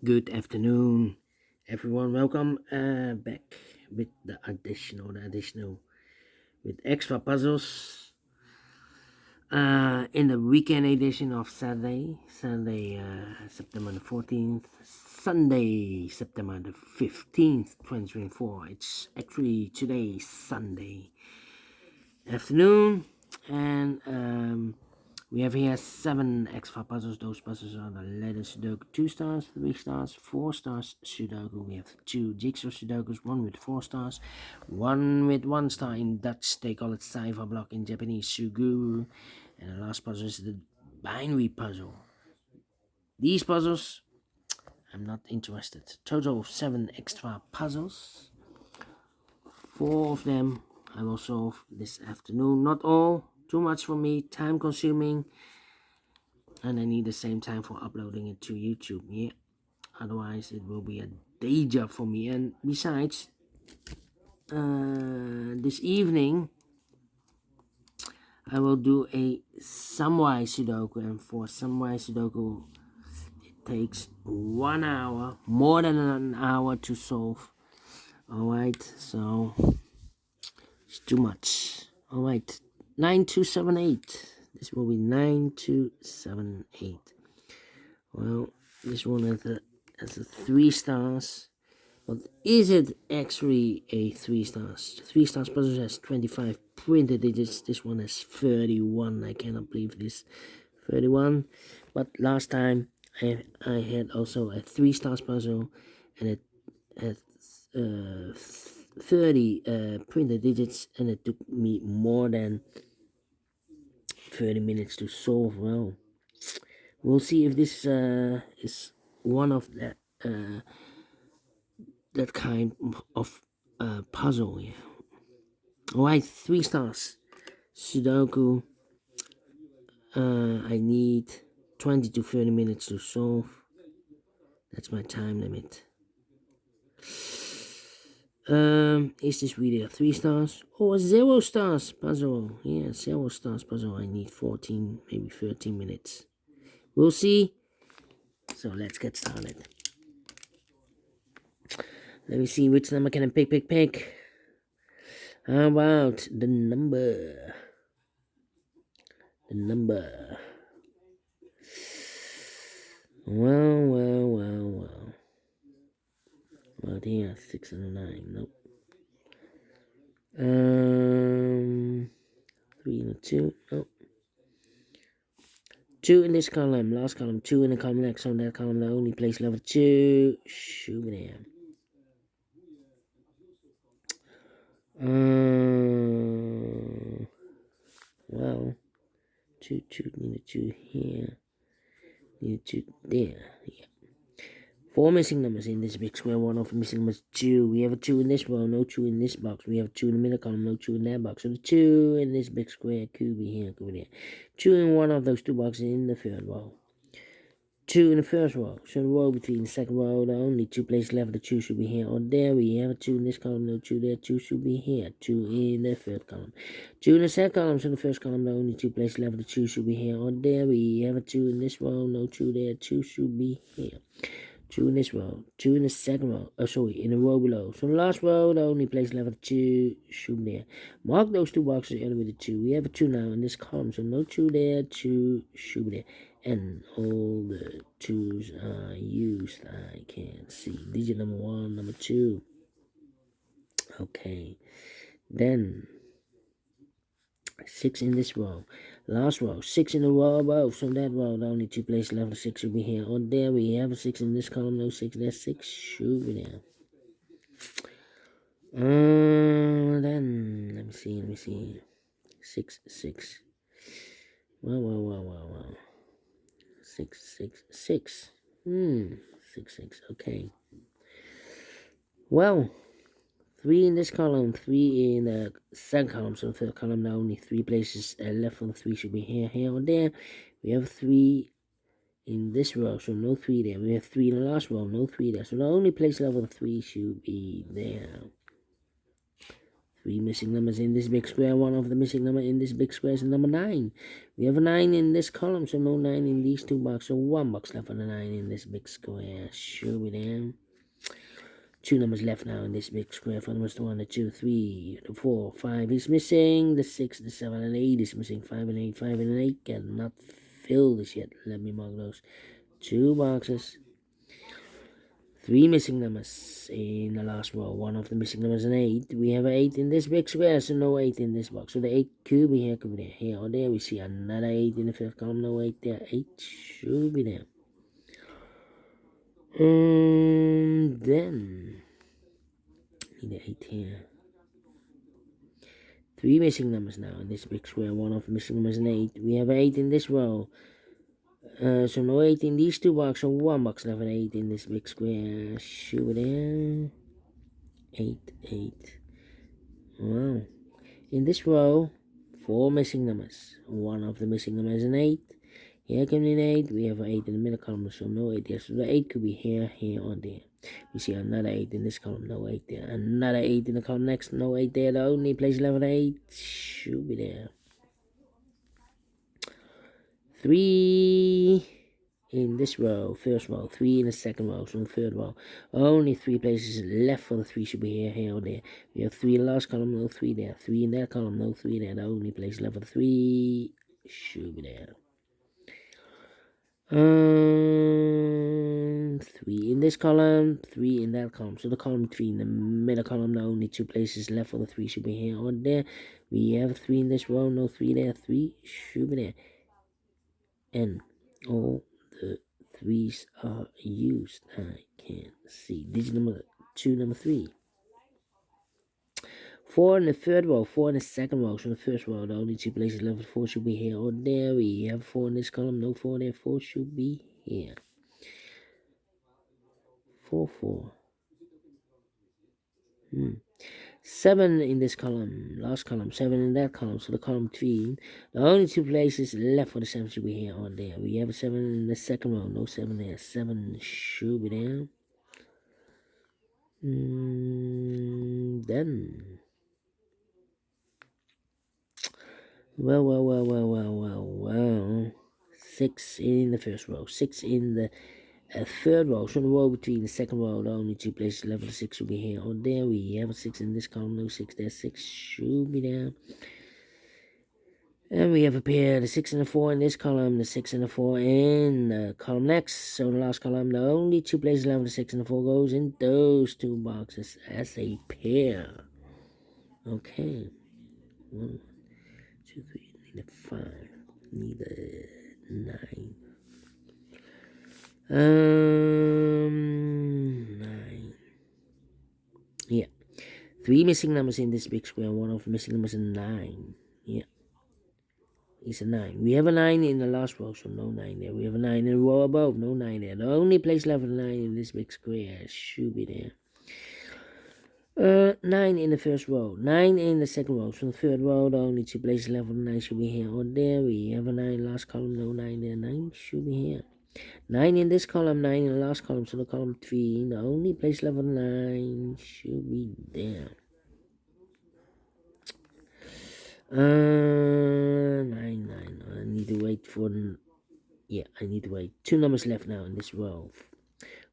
Good afternoon, everyone. Welcome back with the additional with extra puzzles in the weekend edition of Saturday, September the 14th, Sunday, September the 15th, 2024. It's actually today, Sunday afternoon, and we have here 7 extra puzzles. Those puzzles are the letter Sudoku 2 stars, 3 stars, 4 stars Sudoku. We have 2 jigsaw Sudokus, 1 with 4 stars, 1 with 1 star in Dutch. They call it cipher block, in Japanese Suguru. And the last puzzle is the binary puzzle. These puzzles, I'm not interested. Total of 7 extra puzzles. 4 of them I will solve this afternoon. Not all. Too much for me, time consuming, and I need the same time for uploading it to YouTube. Yeah, otherwise it will be a day job for me. And besides, this evening I will do a Samurai Sudoku, and for Samurai Sudoku it takes 1 hour, more than an hour to solve. Alright, so it's too much. Alright, 9278. This will be 9278. Well, this one has a 3 stars. But is it actually a 3 stars? 3 stars puzzle has 25 printed digits. This one has 31. I cannot believe this. 31. But last time I had also a 3 stars puzzle, and it had 30 printed digits, and it took me more than 30 minutes to solve. Well, we'll see if this is one of that kind of puzzle. Yeah. Alright, 3 stars Sudoku. I need 20 to 30 minutes to solve. That's my time limit. Is this really a 3 stars or a 0 stars puzzle? Yeah, 0 stars puzzle. I need 14, maybe 13 minutes. We'll see. So let's get started. Let me see which number can I pick. How about the number? Well. Well, here, 6 and a 9. Nope. 3 and a 2. Nope. 2 in this column. Last column. 2 in the column next. On that column, the only place level 2. Shoot me there. Well, 2, need a 2 here. Need a 2 there. Yeah. 4 missing numbers in this big square. 1 of the missing numbers 2. We have a 2 in this row, no 2 in this box. We have a 2 in the middle column, no 2 in that box. So the 2 in this big square could be here, could be there. 2 in one of those 2 boxes in the third row. 2 in the first row. So the row between the second row, the only 2 places left, the 2 should be here or there. We have a 2 in this column, no 2 there, 2 should be here. 2 in the third column. 2 in the second column, so the first column, the only 2 places left, the 2 should be here or there. We have a 2 in this row, no 2 there, 2 should be here. 2 in this row, 2 in the second row, in the row below. So the last row, the only place left, 2 should be there. Mark those 2 boxes and with the 2. We have a 2 now in this column, so no 2 there, 2 should be there. And all the 2's are used. I can't see. Digit number 1, number 2. Okay. Then 6 in this row. Last row, 6 in the row above. So that row, the only 2 places left, the 6 should be here or there. We have a 6 in this column, no 6 there, 6 should be there. Then let me see. 6. Well. 6. 6. Okay. Well, 3 in this column, 3 in the second column, so the third column, now only 3 places left for the 3 should be here or there. We have 3 in this row, so no 3 there. We have 3 in the last row, no 3 there. So the only place left for the 3 should be there. Three missing numbers in this big square. One of the missing number in this big square is number 9. We have a 9 in this column, so no 9 in these two boxes. So one box left for the 9 in this big square. Sure we down. Two numbers left now in this big square. For numbers 1, the 2, 3, the 4, 5 is missing. The 6, the 7, and 8 is missing. 5 and 8, 5 and 8 cannot fill this yet. Let me mark those. Two boxes. Three missing numbers in the last row. One of the missing numbers is an 8. We have an 8 in this big square, so no 8 in this box. So the 8 could be here, could be there. Here or there, we see another 8 in the fifth column. No 8 there. 8 should be there. Then need an 8 here. Three missing numbers now in this big square. One of the missing numbers is an 8. We have an 8 in this row. So no 8 in these two boxes. So one box left, an 8 in this big square. Shoot it in. 8, 8. Wow. In this row, 4 missing numbers. One of the missing numbers is an 8. Here comes an 8. We have an 8 in the middle column, so no 8 there. So the 8 could be here, here, or there. We see another 8 in this column, no 8 there. Another 8 in the column next, no 8 there. The only place left, an 8 should be there. 3 in this row, first row, 3 in the second row, so in the third row. Only 3 places left for the 3 should be here, here, or there. We have 3 in the last column, no 3 there. 3 in that column, no 3 there. The only place left for the 3 should be there. 3 in this column, 3 in that column. So the column 3 in the middle column, the only 2 places left for the 3 should be here or there. We have 3 in this row, no 3 there. 3 should be there. And all the 3's are used. I can't see. Digit number 2, number 3. 4 in the third row, 4 in the second row. So in the first row, the only 2 places left for 4 should be here or there. We have 4 in this column, no 4 there. 4 should be here. 4, 4. 7 in this column, last column, 7 in that column, so the column 3, the only 2 places left for the 7 should be here or there. We have a 7 in the second row, no 7 there. 7 should be there. Then, well, 6 in the first row, 6 in the third row, so the row between the second row, the only 2 places left for the 6 should be here or there. We have a 6 in this column, no 6 there. 6 should be there. And we have a pair, the 6 and the 4 in this column, the 6 and the 4 in the column next. So the last column, the only 2 places left for the 6 and the 4 goes in those 2 boxes as a pair. Okay. 1, 2, 3, need a 5, need a 9. 9. Yeah. 3 missing numbers in this big square. One of the missing numbers is 9. Yeah. It's a 9. We have a 9 in the last row, so no 9 there. We have a 9 in the row above, no 9 there. The only place left for the 9 in this big square should be there. 9 in the first row, 9 in the second row. So the third row, the only 2 places left for the 9 should be here or there. We have a 9 last column, no 9 there. 9 should be here. 9 in this column, 9 in the last column. So the column 3, the only place left for the 9 should be there. 9. I need to wait for. I need to wait. 2 numbers left now in this row.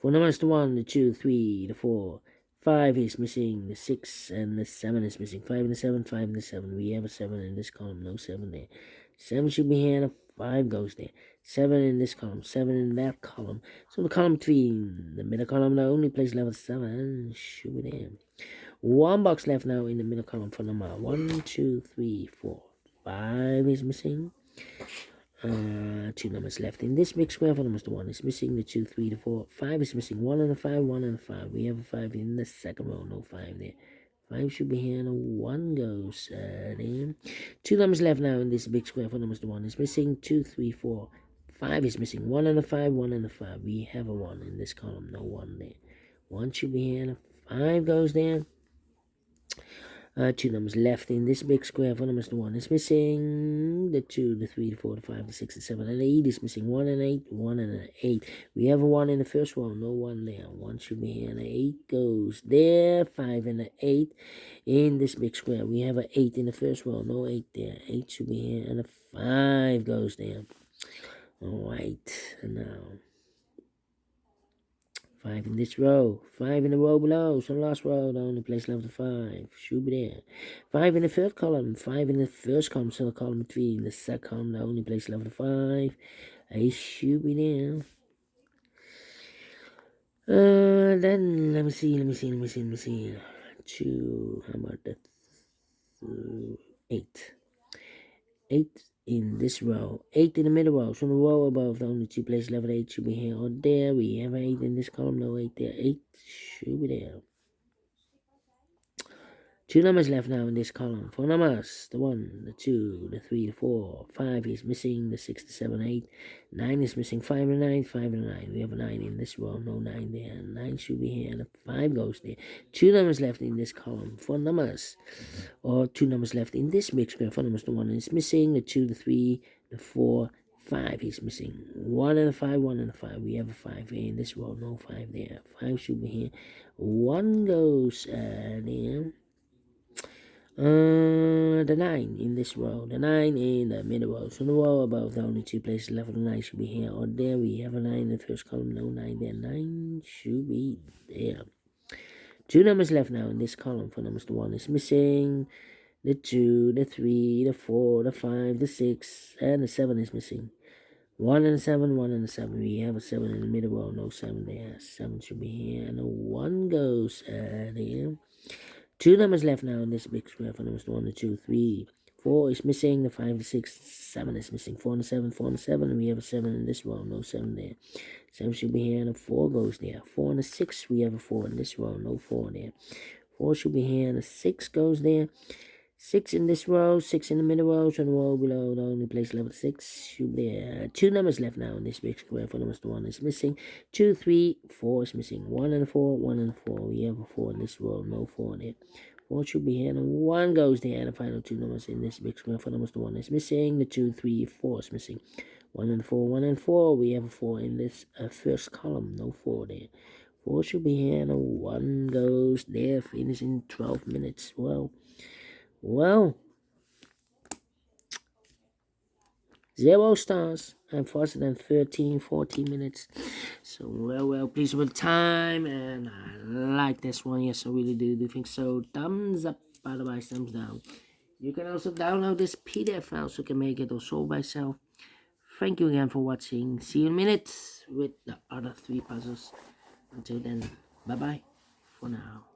For numbers, the 1, the 2, 3, the 4, 5 is missing. The 6 and the 7 is missing. 5 and the 7, 5 and the 7. We have a 7 in this column, no 7 there. 7 should be here, and a 5 goes there. 7 in this column, 7 in that column. So the column 3, the middle column, the only place left is 7 should be there. 1 box left now in the middle column for number 1, 2, 3, 4. 5 is missing. 2 numbers left in this big square. For numbers, the 1 is missing. The 2, 3, the 4, 5 is missing. 1 and a 5, 1 and a 5. We have a 5 in the second row, no 5 there. 5 should be here, and a 1 goes there. 2 numbers left now in this big square. For numbers, the 1 is missing. 2, 3, 4, 5 is missing. 1 and a 5, 1 and a 5. We have a 1 in this column, no 1 there. 1 should be here, and a 5 goes there. Two numbers left in this big square. 4 numbers, the 1 is missing. The 2, the 3, the 4, the 5, the 6, the 7, and 8 is missing. 1 and 8, 1 and an 8. We have a 1 in the first row, no 1 there. 1 should be here, and 8 goes there. 5 and an 8 in this big square. We have an 8 in the first row, no 8 there. 8 should be here, and a 5 goes there. Alright, and now 5 in this row, 5 in the row below, so last row, the only place left the 5, should be there. 5 in the third column, 5 in the first column, so column 3 in the second column, the only place left the 5, it should be there. Then, let me see, 2, how about that, 8. 8 in this row, 8 in the middle row, so the row above, the only 2 places left, 8 should be here or there. We have 8 in this column, no 8 there, 8 should be there. 2 numbers left now in this column. 4 numbers, the 1, the 2, the 3, the 4, 5 is missing, the 6, the 7, 8, 9 is missing, 5 and 9, 5 and 9. We have a 9 in this row, no 9 there, 9 should be here, and a 5 goes there. 2 numbers left in this column. 4 numbers, or 2 numbers left in this big square. 4 numbers, the 1 is missing, the 2, the 3, the 4, 5 is missing. 1 and a 5, 1 and a 5. We have a 5 here in this row, no 5 there. 5 should be here. 1 goes there. The 9 in this row, the 9 in the middle row. So the row above, the only 2 places left, the 9 should be here or there. We have a 9 in the first column, no 9 there. 9 should be there. 2 numbers left now in this column. 4 numbers, the 1 is missing. The 2, the 3, the 4, the 5, the 6, and the 7 is missing. 1 and a 7, 1 and a 7. We have a 7 in the middle row, no 7 there. 7 should be here, and a 1 goes there. 2 numbers left now in this big square. 4 numbers, 1, the 2, 3, 4 is missing. The 5, the 6, 7 is missing. 4 and a 7, 4 and a 7. And we have a 7 in this row, no 7 there. 7 should be here, and a 4 goes there. 4 and a 6, we have a 4 in this row, no 4 there. 4 should be here, and a 6 goes there. 6 in this row, 6 in the middle row, so the row below, the only place left 6 should be there. 2 numbers left now in this big square. 4 numbers, 1 is missing. 2, 3, 4 is missing. 1 and a 4, 1 and a 4. We have a 4 in this row, no 4 there. 4 should be here, and 1 goes there. And the final 2 numbers in this big square. 4 numbers, 1 is missing. The 2, 3, 4 is missing. 1 and 4, 1 and 4. We have a 4 in this first column, no 4 there. 4 should be here, and 1 goes there. Finish in 12 minutes. Well, 0 stars. I'm faster than 13, 14 minutes. So, well, please with time. And I like this one. Yes, I really do think so. Thumbs up, otherwise thumbs down. You can also download this PDF file so you can make it or solve by yourself. Thank you again for watching. See you in a minute with the other 3 puzzles. Until then, bye-bye for now.